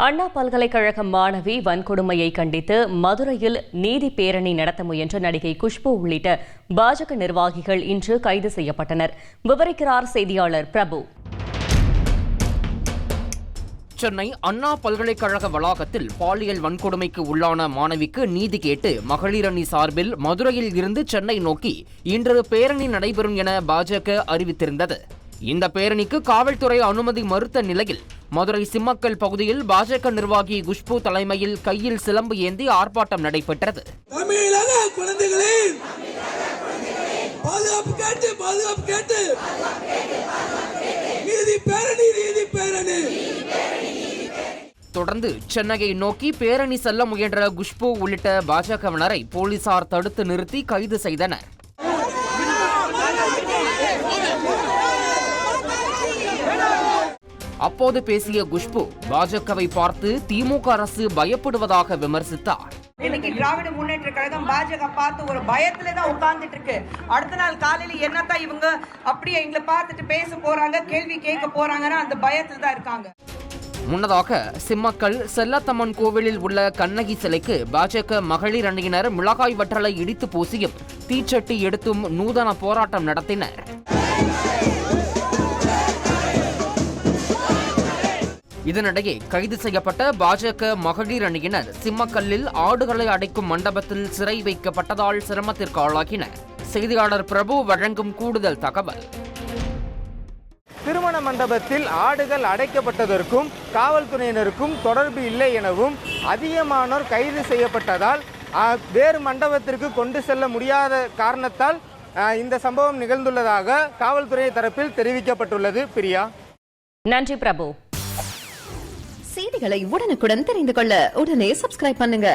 அண்ணா பல்கலைக்கழக மாணவி வன்கொடுமையை கண்டித்து மதுரையில் நீதி பேரணி நடத்த முயன்ற நடிகை குஷ்பு உள்ளிட்ட பாஜக நிர்வாகிகள் இன்று கைது செய்யப்பட்டனர். விவரிக்கிறார் செய்தியாளர் பிரபு. சென்னை அண்ணா பல்கலைக்கழக வளாகத்தில் பாலியல் வன்கொடுமைக்கு உள்ளான மாணவிக்கு நீதி கேட்டு மகளிர் அணி சார்பில் மதுரையில் இருந்து சென்னை நோக்கி இன்று பேரணி நடைபெறும் என பாஜக அறிவித்திருந்தது. இந்த பேரணிக்கு காவல்துறை அனுமதி மறுத்த நிலையில் மதுரை சிம்மக்கல் பகுதியில் பாஜக நிர்வாகி குஷ்பு தலைமையில் கையில் சிலம்பு ஏந்தி ஆர்ப்பாட்டம் நடைபெற்றது. தமிழக குழந்தைகளின் பாதுகாப்பு கேட்டு நீதி பேரணி. தொடர்ந்து சென்னையை நோக்கி பேரணி செல்ல முயன்ற குஷ்பு உள்ளிட்ட பாஜகவினரை போலீசார் தடுத்து நிறுத்தி கைது செய்தனர். அப்போது பேசிய குஷ்பு பாஜகவை பார்த்து திமுக அரசு பயப்படுவதாக விமர்சித்தார். இன்னைக்கு திராவிட முன்னேற்ற கழகம் பாஜக பார்த்து ஒரு பயத்துல தான் உட்கார்ந்துட்டு இருக்கு. அடுத்த நாள் காலையில என்னத்தான் இவங்க அப்படியே எங்களை பார்த்துட்டு பேச போறாங்க, கேள்வி கேட்க போறாங்கன்னா அந்த பயத்துல தான் இருக்காங்க. முன்னதாக சிம்மக்கல் செல்லத்தம்மன் கோவிலில் உள்ள கண்ணகி சிலைக்கு பாஜக மகளிர் அணியினர் மிளகாய் வற்றலை இடித்து பூசியும் தீச்சட்டி எடுத்தும் நூதன போராட்டம் நடத்தினர். இதனிடையே கைது செய்யப்பட்ட பாஜக மகளிர் அணியினர் சிம்மக்கல்லில் ஆடுகளை அடைக்கும் மண்டபத்தில் சிறை வைக்கப்பட்டதால் சிரமத்திற்கு ஆளாகினர். செய்தியாளர் பிரபு வழங்கும் கூடுதல் தகவல். திருமண மண்டபத்தில் ஆடுகள் அடைக்கப்பட்டதற்கும் காவல்துறையினருக்கும் தொடர்பு இல்லை எனவும் அதிகமானோர் கைது செய்யப்பட்டதால் வேறு மண்டபத்திற்கு கொண்டு செல்ல முடியாத காரணத்தால் இந்த சம்பவம் நிகழ்ந்துள்ளதாக காவல்துறை தரப்பில் தெரிவிக்கப்பட்டுள்ளது. பிரியா, நன்றி பிரபு. செய்திகளை உடனுக்குடன் தெரிந்து கொள்ள உடனே சப்ஸ்கிரைப் பண்ணுங்க.